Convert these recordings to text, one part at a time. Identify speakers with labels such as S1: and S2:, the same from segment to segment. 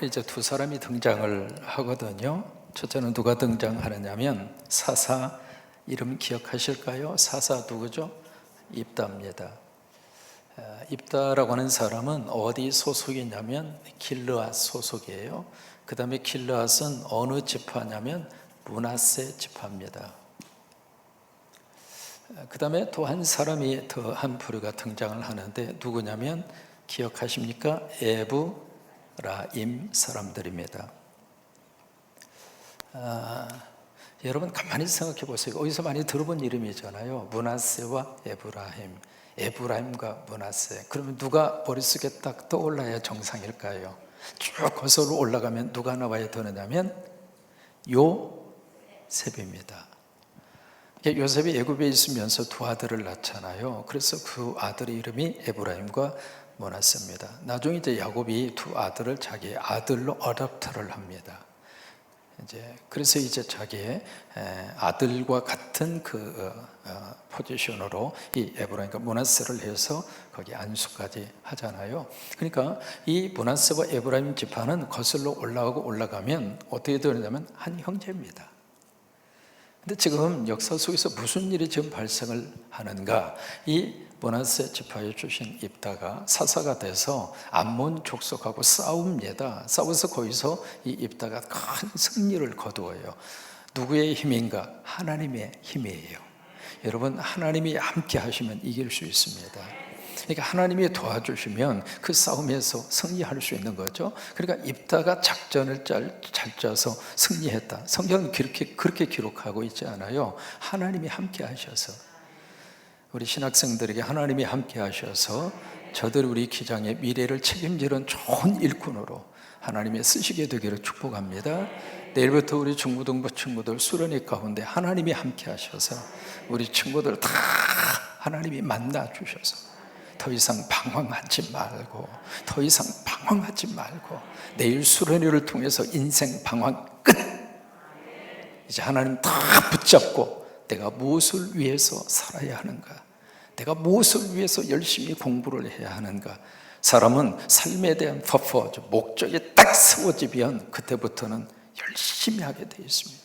S1: 이제 두 사람이 등장을 하거든요. 첫째는 누가 등장하느냐면 사사, 이름 기억하실까요? 사사 누구죠? 입다입니다. 입다라고 하는 사람은 어디 소속이냐면 길르앗 소속이에요. 그 다음에 길르앗은 어느 지파냐면 므낫세 지파입니다. 그 다음에 또 한 사람이 더 한 부류가 등장을 하는데 누구냐면 기억하십니까? 에브라임 사람들입니다. 여러분 가만히 생각해 보세요. 어디서 많이 들어본 이름이잖아요. 므낫세와 에브라임, 에브라임과 므낫세. 그러면 누가 머릿속에 딱 떠올라야 정상일까요? 쭉 거슬러 올라가면 누가 나와야 되느냐면 요셉입니다. 요셉이 애굽에 있으면서 두 아들을 낳잖아요. 그래서 그 아들의 이름이 에브라임과 므낫세입니다. 나중에 이제 야곱이 두 아들을 자기의 아들로 어댑트를 합니다. 그래서 이제 자기의 아들과 같은 그 포지션으로 이 에브라임과 므낫세를 해서 거기 안수까지 하잖아요. 그러니까 이 므낫세와 에브라임 지파는 거슬러 올라가면 어떻게 되느냐면 한 형제입니다. 근데 지금 역사 속에서 무슨 일이 지금 발생을 하는가? 이 므낫세 지파의 출신 입다가 사사가 돼서 암몬 족속하고 싸웁니다. 싸워서 거기서 이 입다가 큰 승리를 거두어요. 누구의 힘인가? 하나님의 힘이에요. 여러분, 하나님이 함께 하시면 이길 수 있습니다. 그러니까 하나님이 도와주시면 그 싸움에서 승리할 수 있는 거죠. 그러니까 입다가 작전을 잘 짜서 승리했다. 성경은 그렇게 기록하고 있지 않아요. 하나님이 함께 하셔서, 우리 신학생들에게 하나님이 함께 하셔서 저들 우리 기장의 미래를 책임지는 좋은 일꾼으로 하나님이 쓰시게 되기를 축복합니다. 내일부터 우리 중고등부 친구들 수련회 가운데 하나님이 함께 하셔서 우리 친구들 다 하나님이 만나 주셔서 더 이상 방황하지 말고, 더 이상 방황하지 말고, 내일 수련회를 통해서 인생 방황 끝! 이제 하나님 다 붙잡고 내가 무엇을 위해서 살아야 하는가? 내가 무엇을 위해서 열심히 공부를 해야 하는가? 사람은 삶에 대한 퍼포즈, 목적이 딱 세워지면 그때부터는 열심히 하게 되어 있습니다.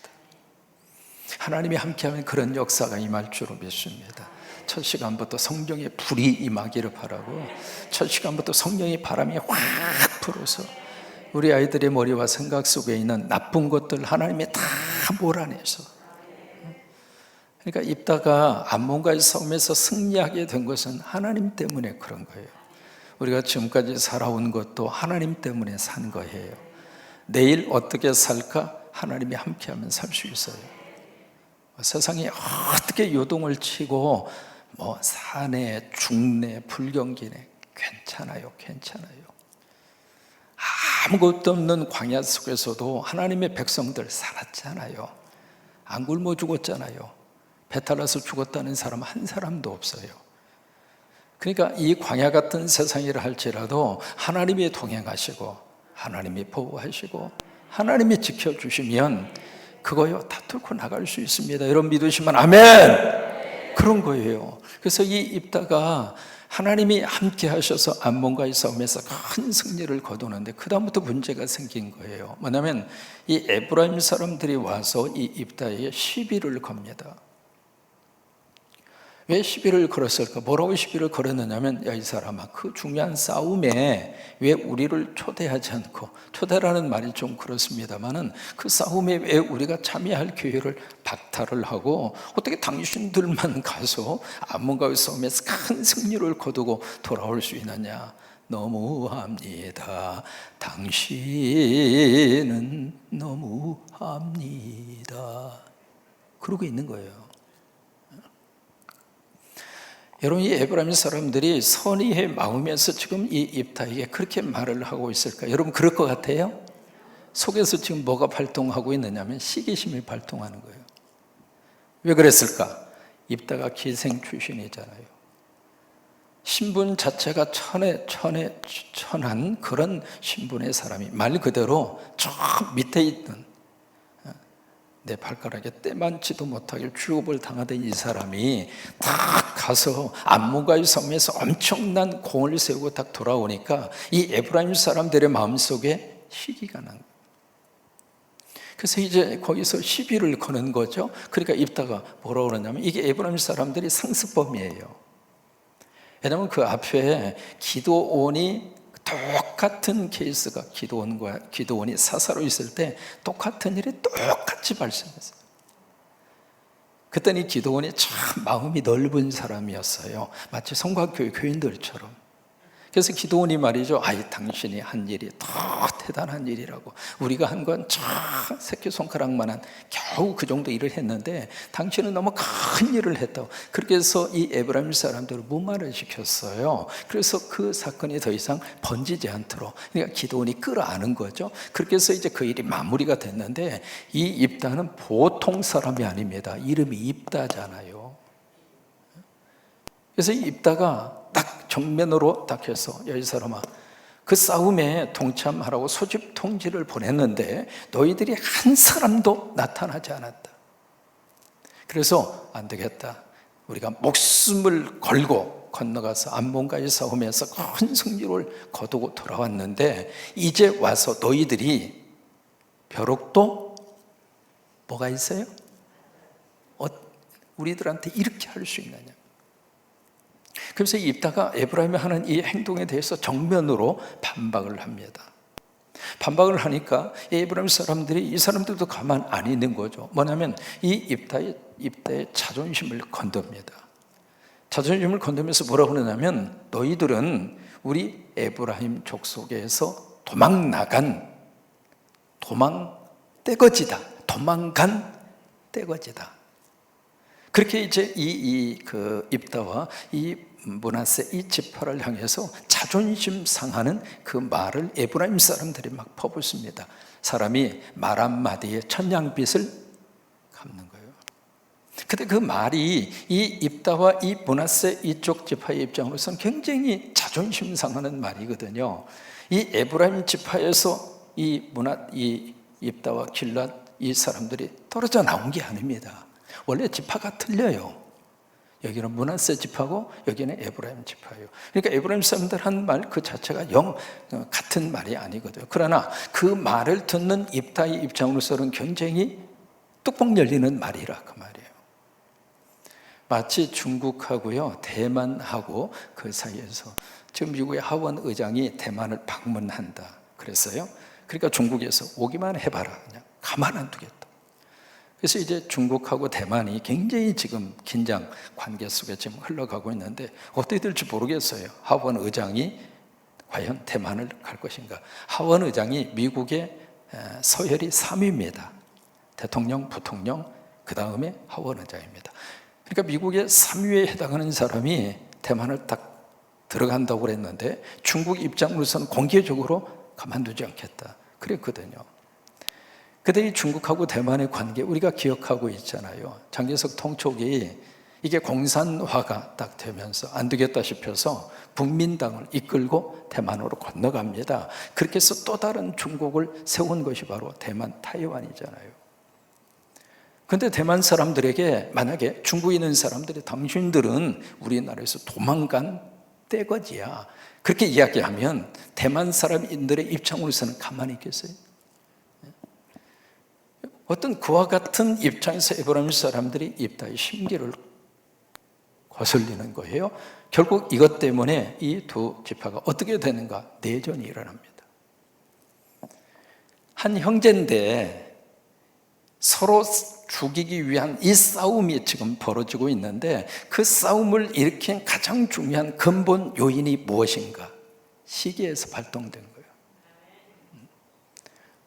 S1: 하나님이 함께하면 그런 역사가 임할 줄로 믿습니다. 첫 시간부터 성령의 불이 임하기를 바라고, 첫 시간부터 성령의 바람이 확 불어서 우리 아이들의 머리와 생각 속에 있는 나쁜 것들 하나님이 다 몰아내서, 그러니까 입다가 암몬과의 싸움에서 승리하게 된 것은 하나님 때문에 그런 거예요. 우리가 지금까지 살아온 것도 하나님 때문에 산 거예요. 내일 어떻게 살까? 하나님이 함께하면 살 수 있어요. 세상이 어떻게 요동을 치고 사내, 중내, 불경기내 괜찮아요. 아무것도 없는 광야 속에서도 하나님의 백성들 살았잖아요. 안 굶어 죽었잖아요. 배탈 나서 죽었다는 사람 한 사람도 없어요. 그러니까 이 광야 같은 세상이라 할지라도 하나님이 동행하시고 하나님이 보호하시고 하나님이 지켜주시면 그거요 다 뚫고 나갈 수 있습니다. 여러분 믿으시면 아멘! 그런 거예요. 그래서 이 입다가 하나님이 함께 하셔서 암몬과의 싸움에서 큰 승리를 거두는데 그 다음부터 문제가 생긴 거예요. 뭐냐면 이 에브라임 사람들이 와서 이 입다에게 시비를 겁니다. 왜 시비를 걸었을까? 뭐라고 시비를 걸었느냐면, 야, 이 사람아, 그 중요한 싸움에 왜 우리를 초대하지 않고, 초대라는 말이 좀 그렇습니다만은 그 싸움에 왜 우리가 참여할 기회를 박탈을 하고 어떻게 당신들만 가서 암몬과의 싸움에서 큰 승리를 거두고 돌아올 수 있느냐? 너무합니다. 당신은 너무합니다. 그러고 있는 거예요. 여러분, 이 에브라임 사람들이 선의의 마음에서 지금 이 입다에게 그렇게 말을 하고 있을까? 여러분 그럴 것 같아요? 속에서 지금 뭐가 발동하고 있느냐면 시기심이 발동하는 거예요. 왜 그랬을까? 입다가 기생 출신이잖아요. 신분 자체가 천한 그런 신분의 사람이, 말 그대로 저 밑에 있는 내 발가락에 때만치도 못하게 취급을 당하던 이 사람이 딱 가서 암몬과의 싸움에서 엄청난 공을 세우고 딱 돌아오니까 이 에브라임 사람들의 마음속에 시기가 난 거예요. 그래서 이제 거기서 시비를 거는 거죠. 그러니까 입다가 뭐라고 그러냐면 이게 에브라임 사람들이 상습범이에요. 왜냐하면 그 앞에 기드온이 똑같은 케이스가 기드온이 사사로 있을 때 똑같은 일이 똑같이 발생했어요. 그때는 기드온이 참 마음이 넓은 사람이었어요. 마치 성곽교회 교인들처럼. 그래서 기드온이 말이죠, 당신이 한 일이 더 대단한 일이라고, 우리가 한 건 참 새끼손가락만한 겨우 그 정도 일을 했는데 당신은 너무 큰 일을 했다고. 그렇게 해서 이 에브라임 사람들을 무마를 시켰어요. 그래서 그 사건이 더 이상 번지지 않도록, 그러니까 기드온이 끌어안은 거죠. 그렇게 해서 이제 그 일이 마무리가 됐는데, 이 입다는 보통 사람이 아닙니다. 이름이 입다잖아요. 그래서 이 입다가 딱 정면으로 딱 해서, 야 이 사람아, 그 싸움에 동참하라고 소집 통지를 보냈는데 너희들이 한 사람도 나타나지 않았다. 그래서 안 되겠다, 우리가 목숨을 걸고 건너가서 암몬과의 싸움에서 큰 승리를 거두고 돌아왔는데 이제 와서 너희들이 벼룩도 뭐가 있어요? 우리들한테 이렇게 할 수 있느냐. 그래서 입다가 에브라임이 하는 이 행동에 대해서 정면으로 반박을 합니다. 반박을 하니까 에브라임 사람들이, 이 사람들도 가만 안 있는 거죠. 뭐냐면 이 입다의 자존심을 건듭니다. 자존심을 건드면서 뭐라고 그러냐면, 너희들은 우리 에브라임 족속에서 도망간 떼거지다. 그렇게 이제 그 입다와 이 므낫세 이 지파를 향해서 자존심 상하는 그 말을 에브라임 사람들이 막 퍼붓습니다. 사람이 말 한마디에 천냥빚을 갚는 거예요. 근데 그 말이 이 입다와 이 므낫세 이쪽 지파의 입장으로서는 굉장히 자존심 상하는 말이거든요. 이 에브라임 지파에서 이 입다와 길랏 이 사람들이 떨어져 나온 게 아닙니다. 원래 지파가 틀려요. 여기는 므낫세 지파고 여기는 에브라임 지파예요. 그러니까 에브라임 사람들 한 말 그 자체가 같은 말이 아니거든요. 그러나 그 말을 듣는 입다의 입장으로서는 굉장히 뚜껑 열리는 말이라 그 말이에요. 마치 중국하고요, 대만하고 그 사이에서 지금 미국의 하원 의장이 대만을 방문한다 그랬어요. 그러니까 중국에서 오기만 해봐라, 그냥 가만 안 두겠다. 그래서 이제 중국하고 대만이 굉장히 지금 긴장 관계 속에 지금 흘러가고 있는데 어떻게 될지 모르겠어요. 하원 의장이 과연 대만을 갈 것인가. 하원 의장이 미국의 서열이 3위입니다. 대통령, 부통령, 그 다음에 하원 의장입니다. 그러니까 미국의 3위에 해당하는 사람이 대만을 딱 들어간다고 그랬는데 중국 입장으로서는 공개적으로 가만두지 않겠다 그랬거든요. 그때 이 중국하고 대만의 관계 우리가 기억하고 있잖아요. 장개석 통촉이 이게 공산화가 딱 되면서 안 되겠다 싶어서 국민당을 이끌고 대만으로 건너갑니다. 그렇게 해서 또 다른 중국을 세운 것이 바로 대만 타이완이잖아요. 그런데 대만 사람들에게 만약에 중국에 있는 사람들이 당신들은 우리나라에서 도망간 떼거지야 그렇게 이야기하면 대만 사람들의 입장으로서는 가만히 있겠어요? 어떤 그와 같은 입장에서 에브라임 사람들이 입다의 심기를 거슬리는 거예요. 결국 이것 때문에 이 두 지파가 어떻게 되는가? 내전이 일어납니다. 한 형제인데 서로 죽이기 위한 이 싸움이 지금 벌어지고 있는데 그 싸움을 일으킨 가장 중요한 근본 요인이 무엇인가? 시기에서 발동된 거예요.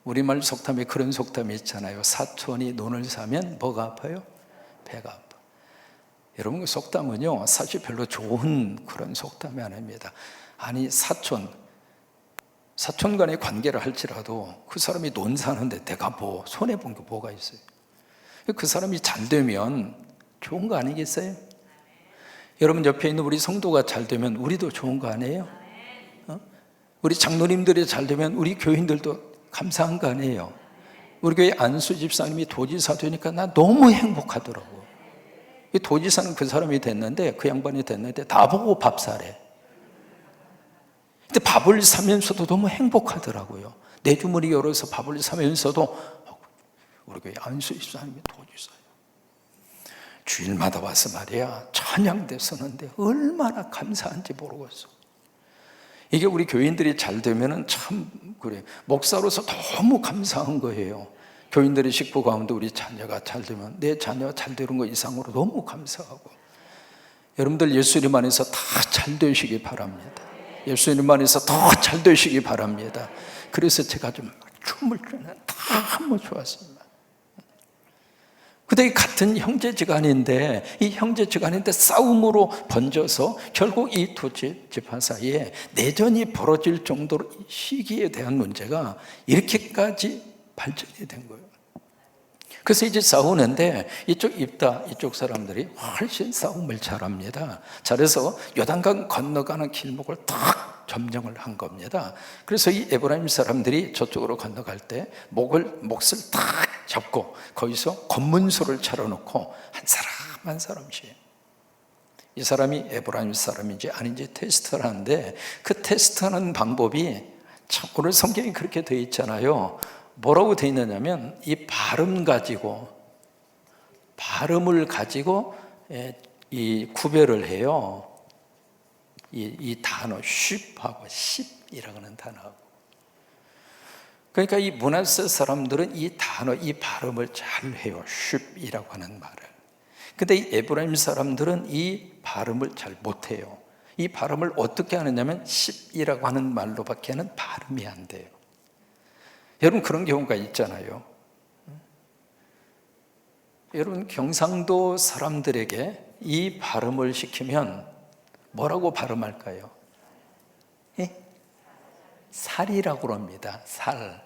S1: 우리말 속담에 그런 속담이 있잖아요. 사촌이 논을 사면 뭐가 아파요? 배가 아파. 여러분 그 속담은요 사실 별로 좋은 그런 속담이 아닙니다. 아니 사촌 간의 관계를 할지라도 그 사람이 논 사는데 내가 뭐 손해본 게 뭐가 있어요? 그 사람이 잘 되면 좋은 거 아니겠어요? 여러분 옆에 있는 우리 성도가 잘 되면 우리도 좋은 거 아니에요? 우리 장로님들이 잘 되면 우리 교인들도 감사한 거 아니에요? 우리 교회 안수 집사님이 도지사 되니까 나 너무 행복하더라고. 이 도지사는 그 사람이 됐는데 그 양반이 됐는데 나보고 밥 사래. 근데 밥을 사면서도 너무 행복하더라고요. 내 주머니 열어서 밥을 사면서도 우리 교회 안수 집사님이 도와주세요. 주일마다 와서 말이야 찬양대 쓰는데 얼마나 감사한지 모르겠어. 이게 우리 교인들이 잘 되면은 참 그래, 목사로서 너무 감사한 거예요. 교인들의 식구 가운데 우리 자녀가 잘 되면 내 자녀가 잘 되는 거 이상으로 너무 감사하고, 여러분들 예수님 안에서 다 잘 되시기 바랍니다. 예수님 안에서 더 잘 되시기 바랍니다. 그래서 제가 좀 춤을 추는 너무 좋았습니다. 근데 이 같은 형제지간인데 이 형제지간인데 싸움으로 번져서 결국 이 두 지파 사이에 내전이 벌어질 정도로 시기에 대한 문제가 이렇게까지 발전이 된 거예요. 그래서 이제 싸우는데 이쪽 입다 이쪽 사람들이 훨씬 싸움을 잘합니다. 잘해서 요단강 건너가는 길목을 딱 점령을 한 겁니다. 그래서 이 에브라임 사람들이 저쪽으로 건너갈 때 몫을 딱 잡고 거기서 검문소를 차려놓고 한 사람 한 사람씩 이 사람이 에브라임 사람인지 아닌지 테스트를 하는데, 그 테스트하는 방법이 참 오늘 성경이 그렇게 되어 있잖아요. 뭐라고 되어 있느냐면 이 발음을 가지고 이 구별을 해요. 이 단어 쉽하고 십이라고 하는 단어하고. 그러니까 이 므낫세 사람들은 이 단어, 이 발음을 잘 해요. 쉽이라고 하는 말을. 근데 이 에브라임 사람들은 이 발음을 잘 못해요. 이 발음을 어떻게 하느냐면 십이라고 하는 말로밖에는 발음이 안 돼요. 여러분 그런 경우가 있잖아요. 여러분 경상도 사람들에게 이 발음을 시키면 뭐라고 발음할까요? 살이라고 합니다. 살.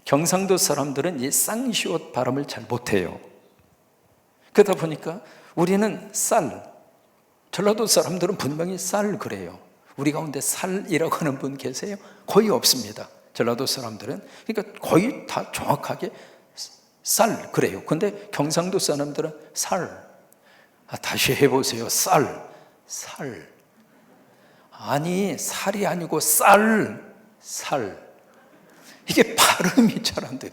S1: 경상도 사람들은 이 쌍시옷 발음을 잘 못해요. 그러다 보니까 우리는 쌀, 전라도 사람들은 분명히 쌀 그래요. 우리 가운데 살이라고 하는 분 계세요? 거의 없습니다. 전라도 사람들은. 그러니까 거의 다 정확하게 쌀 그래요. 근데 경상도 사람들은 살. 다시 해보세요. 쌀. 아니 살이 아니고 쌀. 이게 발음이 잘 안 돼요.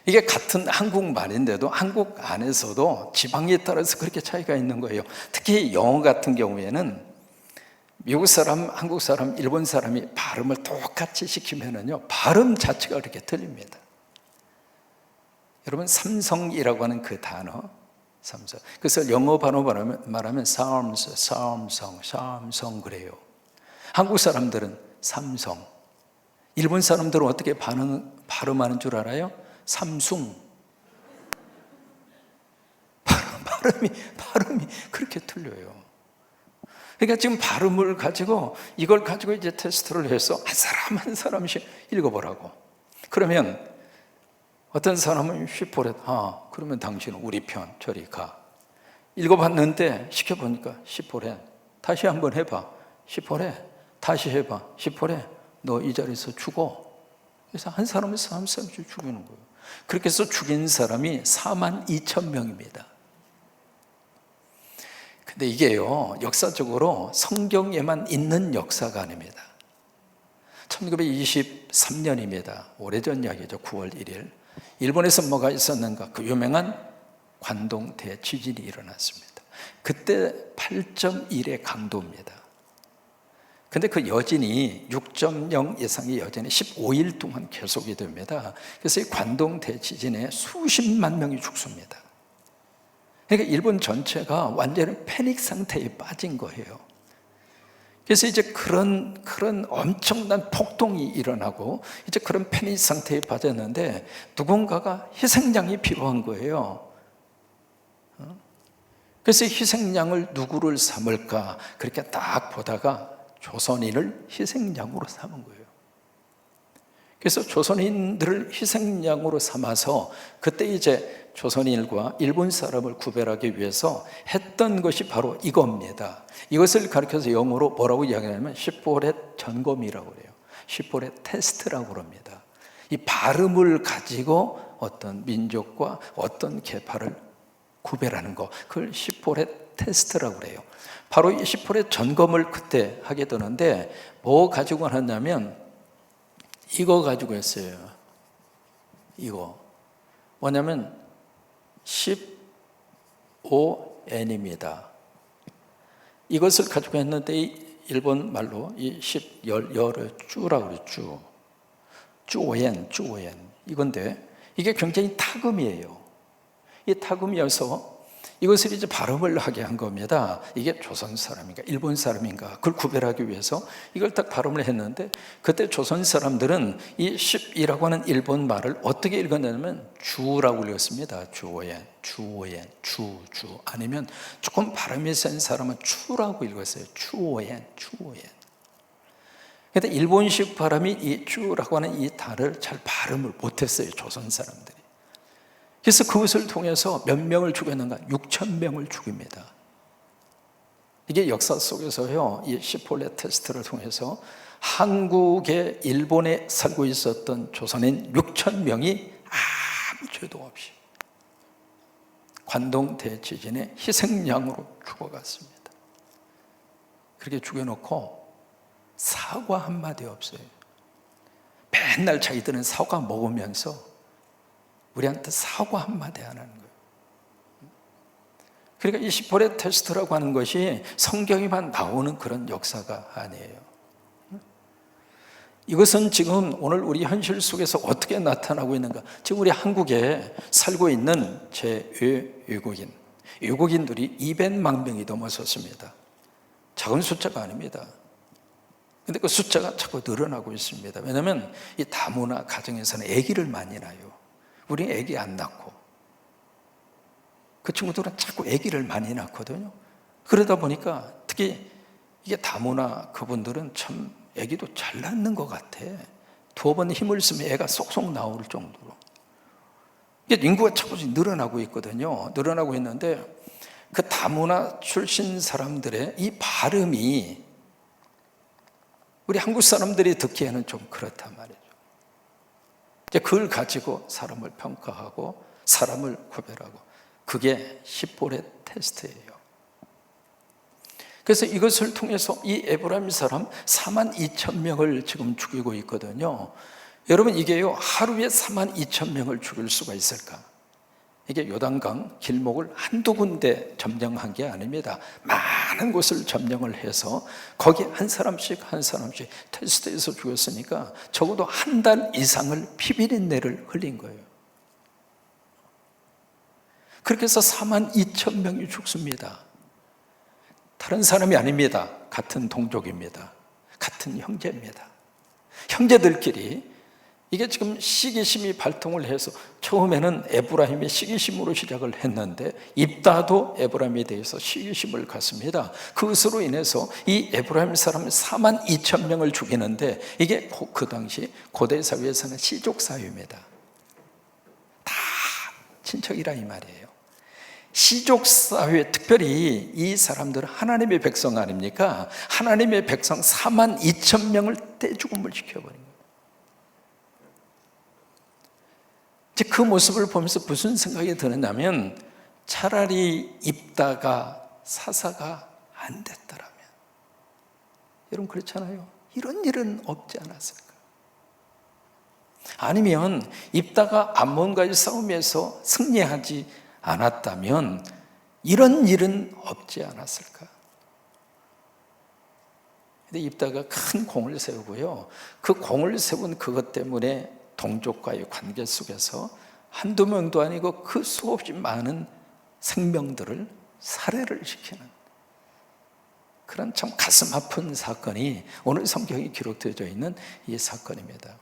S1: 이게 같은 한국말인데도 한국 안에서도 지방에 따라서 그렇게 차이가 있는 거예요. 특히 영어 같은 경우에는 미국 사람, 한국 사람, 일본 사람이 발음을 똑같이 시키면은요, 발음 자체가 이렇게 틀립니다. 여러분, 삼성이라고 하는 그 단어, 삼성. 그래서 영어 발음으로 말하면 삼성 그래요. 한국 사람들은 삼성. 일본 사람들은 어떻게 발음하는 줄 알아요? 삼숭. 발음이 그렇게 틀려요. 그러니까 지금 발음을 가지고 이걸 가지고 이제 테스트를 해서 한 사람 한 사람씩 읽어보라고. 그러면 어떤 사람은 시포렛, 그러면 당신은 우리 편 저리 가. 읽어봤는데 시켜보니까 시포렛, 다시 한번 해봐. 시포렛, 다시 해봐. 시포렛, 너 이 자리에서 죽어. 그래서 한 사람씩 한 사람씩 죽이는 거예요. 그렇게 해서 죽인 사람이 42,000명입니다. 근데 이게요, 역사적으로 성경에만 있는 역사가 아닙니다. 1923년입니다. 오래전 이야기죠. 9월 1일. 일본에서 뭐가 있었는가? 그 유명한 관동 대지진이 일어났습니다. 그때 8.1의 강도입니다. 근데 그 여진이 6.0 이상의 여진이 15일 동안 계속이 됩니다. 그래서 이 관동 대지진에 수십만 명이 죽습니다. 그러니까 일본 전체가 완전히 패닉 상태에 빠진 거예요. 그래서 이제 그런 엄청난 폭동이 일어나고 이제 그런 패닉 상태에 빠졌는데 누군가가 희생양이 필요한 거예요. 그래서 희생양을 누구를 삼을까 그렇게 딱 보다가 조선인을 희생양으로 삼은 거예요. 그래서 조선인들을 희생양으로 삼아서 그때 이제 조선인과 일본 사람을 구별하기 위해서 했던 것이 바로 이겁니다. 이것을 가리켜서 영어로 뭐라고 이야기하냐면 시포렛 점검이라고 그래요. 시포렛 테스트라고 합니다. 이 발음을 가지고 어떤 민족과 어떤 계파를 구별하는 거, 그걸 시포렛 테스트라고 그래요. 바로 이 시포렛 점검을 그때 하게 되는데 뭐 가지고 하냐면 이거 가지고 했어요. 이거 뭐냐면 15N입니다. 이것을 가지고 했는데 일본 말로 이 10열을 쭈라고 그래요. 쭈오엔 이건데 이게 굉장히 타금이에요. 이 타금이어서 이것을 이제 발음을 하게 한 겁니다. 이게 조선 사람인가 일본 사람인가 그걸 구별하기 위해서 이걸 딱 발음을 했는데, 그때 조선 사람들은 이 10이라고 하는 일본 말을 어떻게 읽었냐면 주라고 읽었습니다. 주오엔 주 아니면 조금 발음이 센 사람은 추라고 읽었어요. 추오엔. 근데 일본식 발음이 이 주라고 하는 이 단어를 잘 발음을 못했어요, 조선 사람들이. 그래서 그것을 통해서 몇 명을 죽였는가? 6,000명을 죽입니다. 이게 역사 속에서요, 이 시폴레 테스트를 통해서 한국에 일본에 살고 있었던 조선인 6,000명이 아무 죄도 없이 관동 대지진의 희생양으로 죽어갔습니다. 그렇게 죽여놓고 사과 한마디 없어요. 맨날 자기들은 사과 먹으면서 우리한테 사과 한마디 안 하는 거예요. 그러니까 이 시폴레 테스트라고 하는 것이 성경에만 나오는 그런 역사가 아니에요. 이것은 지금 오늘 우리 현실 속에서 어떻게 나타나고 있는가? 지금 우리 한국에 살고 있는 외국인들이 200만 명이 넘어섰습니다. 작은 숫자가 아닙니다. 근데 그 숫자가 자꾸 늘어나고 있습니다. 왜냐하면 이 다문화 가정에서는 아기를 많이 낳아요. 우리는 아기 안 낳고, 그 친구들은 자꾸 아기를 많이 낳거든요. 그러다 보니까 특히 이게 다문화 그분들은 참 아기도 잘 낳는 것 같아. 2번 힘을 쓰면 애가 쏙쏙 나올 정도로. 이게 인구가 자꾸 늘어나고 있거든요. 늘어나고 있는데 그 다문화 출신 사람들의 이 발음이 우리 한국 사람들이 듣기에는 좀 그렇단 말이죠. 그걸 가지고 사람을 평가하고 사람을 구별하고, 그게 시폴레 테스트예요. 그래서 이것을 통해서 이 에브라임 사람 42,000명을 지금 죽이고 있거든요. 여러분, 이게요, 하루에 42,000명을 죽일 수가 있을까? 이게 요단강 길목을 한두 군데 점령한 게 아닙니다. 많은 곳을 점령을 해서 거기 한 사람씩 테스트해서 죽였으니까 적어도 한 달 이상을 피비린내를 흘린 거예요. 그렇게 해서 42,000명이 죽습니다. 다른 사람이 아닙니다. 같은 동족입니다. 같은 형제입니다. 형제들끼리 이게 지금 시기심이 발동을 해서 처음에는 에브라임이 시기심으로 시작을 했는데 입다도 에브라임에 대해서 시기심을 갖습니다. 그것으로 인해서 이 에브라임 사람 42,000명을 죽이는데, 이게 그 당시 고대 사회에서는 시족 사회입니다. 다 친척이라 이 말이에요. 시족 사회, 특별히 이 사람들은 하나님의 백성 아닙니까? 하나님의 백성 42,000명을 떼죽음을 시켜버린 거예요. 그 모습을 보면서 무슨 생각이 드느냐면, 차라리 입다가 사사가 안 됐더라면, 여러분 그렇잖아요. 이런 일은 없지 않았을까? 아니면 입다가 암몬과의 싸움에서 승리하지 않았다면 이런 일은 없지 않았을까? 근데 입다가 큰 공을 세우고요, 그 공을 세운 그것 때문에 동족과의 관계 속에서 한두 명도 아니고 그 수없이 많은 생명들을 살해를 시키는 그런 참 가슴 아픈 사건이 오늘 성경에 기록되어 있는 이 사건입니다.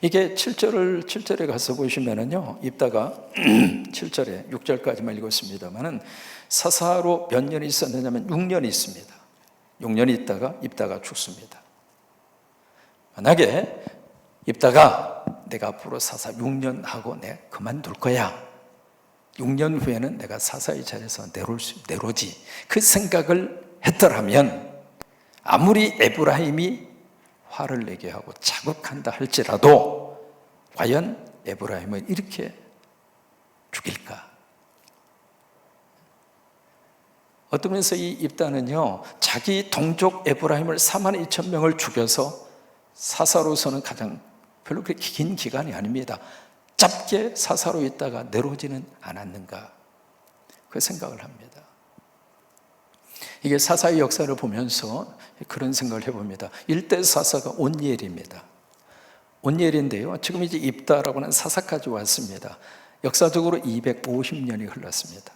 S1: 이게 7절에 가서 보시면은요, 입다가 7절에 6절까지만 읽었습니다만은 사사로 몇 년이 있었느냐면 6년이 있습니다. 6년이 있다가 입다가 죽습니다. 만약에 입다가 내가 앞으로 사사 6년 하고 내가 그만둘 거야, 6년 후에는 내가 사사의 자리에서 내로지, 그 생각을 했더라면 아무리 에브라임이 화를 내게 하고 자극한다 할지라도 과연 에브라임을 이렇게 죽일까? 어떤 면에서 이 입다는요, 자기 동족 에브라임을 42,000명을 죽여서 사사로서는 가장 별로 그렇게 긴 기간이 아닙니다. 짧게 사사로 있다가 내려오지는 않았는가, 그 생각을 합니다. 이게 사사의 역사를 보면서 그런 생각을 해봅니다. 일대 사사가 온니엘입니다. 온니엘인데요, 지금 이제 입다라고 하는 사사까지 왔습니다. 역사적으로 250년이 흘렀습니다.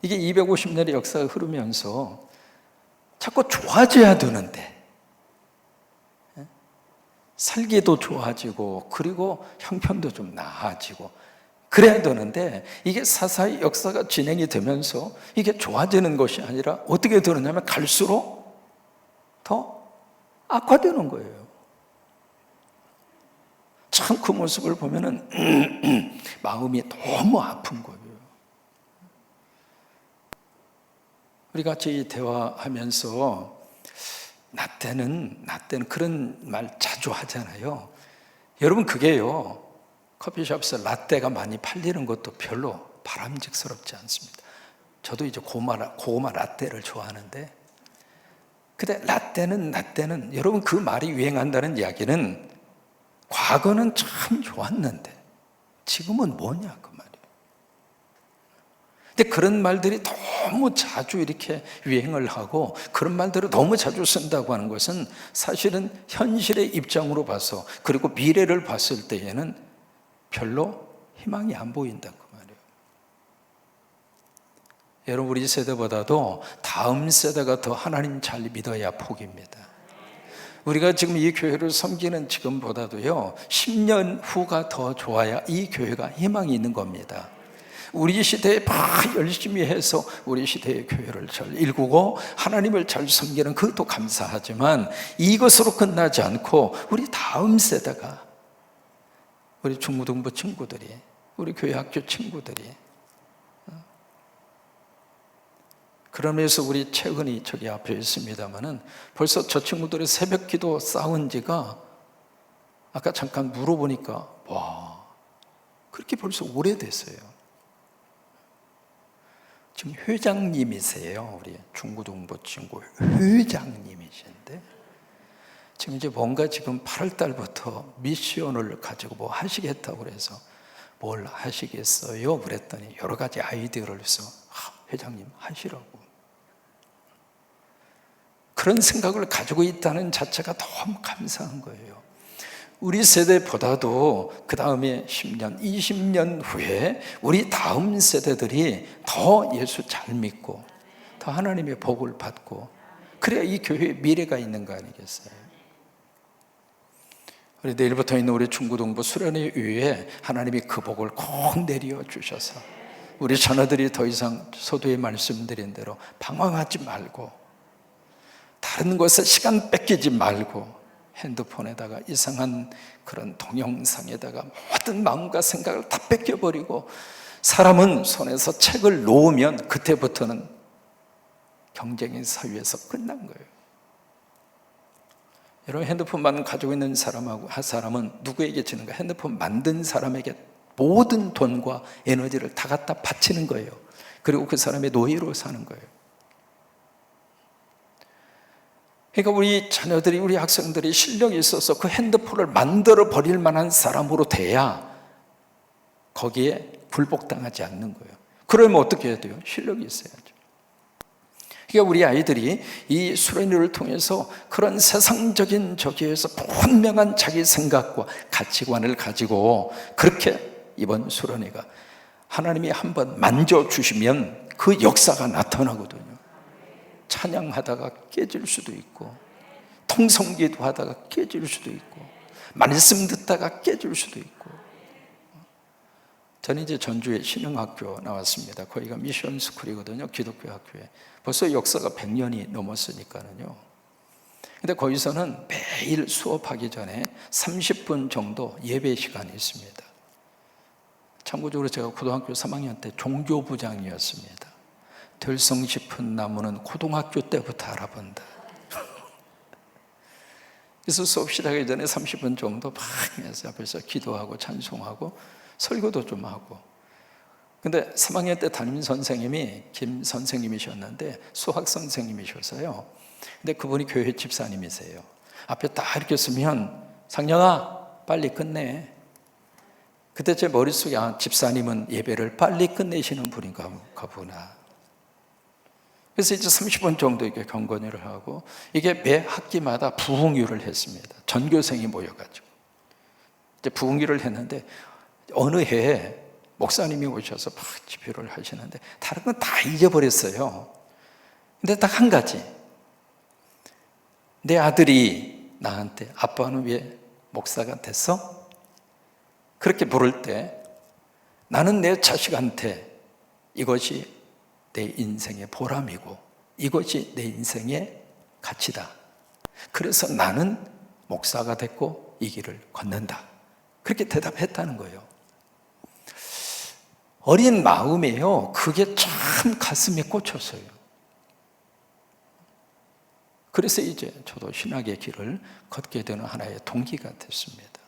S1: 이게 250년의 역사가 흐르면서 자꾸 좋아져야 되는데, 살기도 좋아지고 그리고 형편도 좀 나아지고 그래야 되는데, 이게 사사의 역사가 진행이 되면서 이게 좋아지는 것이 아니라 어떻게 되느냐면 갈수록 더 악화되는 거예요. 참 그 모습을 보면은 마음이 너무 아픈 거예요. 우리 같이 대화하면서 나 때는 그런 말 자주 하잖아요. 여러분, 그게요, 커피숍에서 라떼가 많이 팔리는 것도 별로 바람직스럽지 않습니다. 저도 이제 고구마 라떼를 좋아하는데, 근데 라떼는 여러분, 그 말이 유행한다는 이야기는 과거는 참 좋았는데 지금은 뭐냐, 그 말이에요. 근데 그런 말들이 너무 자주 이렇게 유행을 하고 그런 말들을 너무 자주 쓴다고 하는 것은 사실은 현실의 입장으로 봐서, 그리고 미래를 봤을 때에는 별로 희망이 안 보인다, 그 말이에요. 여러분, 우리 세대보다도 다음 세대가 더 하나님 잘 믿어야 복입니다. 우리가 지금 이 교회를 섬기는 지금보다도요, 10년 후가 더 좋아야 이 교회가 희망이 있는 겁니다. 우리 시대에 막 열심히 해서 우리 시대의 교회를 잘 일구고 하나님을 잘 섬기는 그것도 감사하지만, 이것으로 끝나지 않고 우리 다음 세대가, 우리 중고등부 친구들이, 우리 교회 학교 친구들이, 그러면서 우리 최근이 저기 앞에 있습니다마는 벌써 저 친구들의 새벽 기도 싸운 지가 아까 잠깐 물어보니까, 와, 그렇게 벌써 오래됐어요. 지금 회장님이세요. 우리 중고등부 친구 회장님이신데, 지금 이제 뭔가 지금 8월 달부터 미션을 가지고 뭐 하시겠다고 그래서, 뭘 하시겠어요? 그랬더니 여러 가지 아이디어를 해서 회장님 하시라고. 그런 생각을 가지고 있다는 자체가 너무 감사한 거예요. 우리 세대보다도 그 다음에 10년, 20년 후에 우리 다음 세대들이 더 예수 잘 믿고 더 하나님의 복을 받고, 그래야 이 교회에 미래가 있는 거 아니겠어요? 우리 내일부터 있는 우리 중고등부 수련회 위에 하나님이 그 복을 꼭 내려주셔서 우리 자녀들이 더 이상 서두에 말씀드린 대로 방황하지 말고, 다른 것에 시간 뺏기지 말고, 핸드폰에다가 이상한 그런 동영상에다가 모든 마음과 생각을 다 뺏겨버리고, 사람은 손에서 책을 놓으면 그때부터는 경쟁의 사회에서 끝난 거예요. 여러분, 핸드폰만 가지고 있는 사람은 누구에게 지는가? 핸드폰 만든 사람에게 모든 돈과 에너지를 다 갖다 바치는 거예요. 그리고 그 사람의 노예로 사는 거예요. 그러니까 우리 자녀들이, 우리 학생들이 실력이 있어서 그 핸드폰을 만들어 버릴 만한 사람으로 돼야 거기에 불복당하지 않는 거예요. 그러면 어떻게 해야 돼요? 실력이 있어야죠. 그러니까 우리 아이들이 이 수련회를 통해서 그런 세상적인 저기에서 분명한 자기 생각과 가치관을 가지고, 그렇게 이번 수련회가 하나님이 한번 만져주시면 그 역사가 나타나거든요. 찬양하다가 깨질 수도 있고, 통성기도 하다가 깨질 수도 있고, 말씀 듣다가 깨질 수도 있고. 저는 이제 전주에 신흥학교 나왔습니다. 거기가 미션 스쿨이거든요. 기독교 학교에. 벌써 역사가 100년이 넘었으니까는요. 근데 거기서는 매일 수업하기 전에 30분 정도 예배 시간이 있습니다. 참고적으로 제가 고등학교 3학년 때 종교부장이었습니다. 들성 싶은 나무는 고등학교 때부터 알아본다. 그래서 수업 시작하기 전에 30분 정도 막 해서 앞에서 기도하고 찬송하고 설교도 좀 하고. 근데 3학년 때 담임 선생님이 김 선생님이셨는데 수학 선생님이셨어요. 근데 그분이 교회 집사님이세요. 앞에 딱 이렇게 쓰면, 상영아 빨리 끝내. 그때 제 머릿속에 집사님은 예배를 빨리 끝내시는 분인가 보구나. 그래서 이제 30분 정도 이렇게 경건회를 하고, 이게 매 학기마다 부흥회를 했습니다. 전교생이 모여가지고 이제 부흥회를 했는데, 어느 해에 목사님이 오셔서 막 집회를 하시는데 다른 건 다 잊어버렸어요. 근데 딱 한 가지, 내 아들이 나한테 아빠는 왜 목사가 됐어? 그렇게 물을 때 나는 내 자식한테 이것이 내 인생의 보람이고 이것이 내 인생의 가치다. 그래서 나는 목사가 됐고 이 길을 걷는다. 그렇게 대답했다는 거예요. 어린 마음에요, 그게 참 가슴에 꽂혔어요. 그래서 이제 저도 신학의 길을 걷게 되는 하나의 동기가 됐습니다.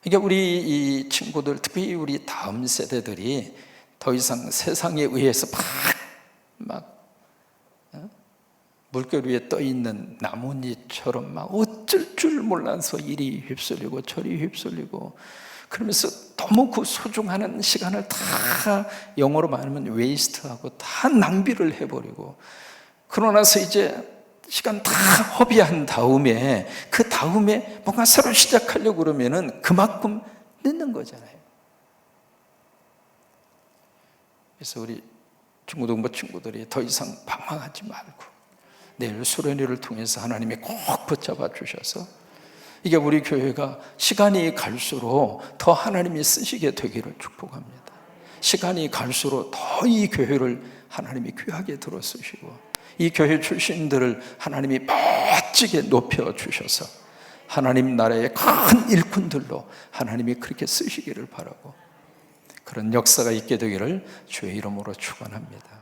S1: 그러니까 우리 이 친구들, 특히 우리 다음 세대들이 더 이상 세상에 의해서 막 물결 위에 떠 있는 나뭇잎처럼 막 어쩔 줄 몰라서 이리 휩쓸리고 저리 휩쓸리고, 그러면서 너무 그 소중한 시간을 다 영어로 말하면 웨이스트하고 다 낭비를 해버리고, 그러고 나서 이제 시간 다 허비한 다음에 그 다음에 뭔가 새로 시작하려고 그러면은 그만큼 늦는 거잖아요. 그래서 우리 중고등부 친구들이 더 이상 방황하지 말고 내일 수련회를 통해서 하나님이 꼭 붙잡아 주셔서 이게 우리 교회가 시간이 갈수록 더 하나님이 쓰시게 되기를 축복합니다. 시간이 갈수록 더 이 교회를 하나님이 귀하게 들어 쓰시고 이 교회 출신들을 하나님이 멋지게 높여 주셔서 하나님 나라의 큰 일꾼들로 하나님이 그렇게 쓰시기를 바라고, 그런 역사가 있게 되기를 주의 이름으로 축원합니다.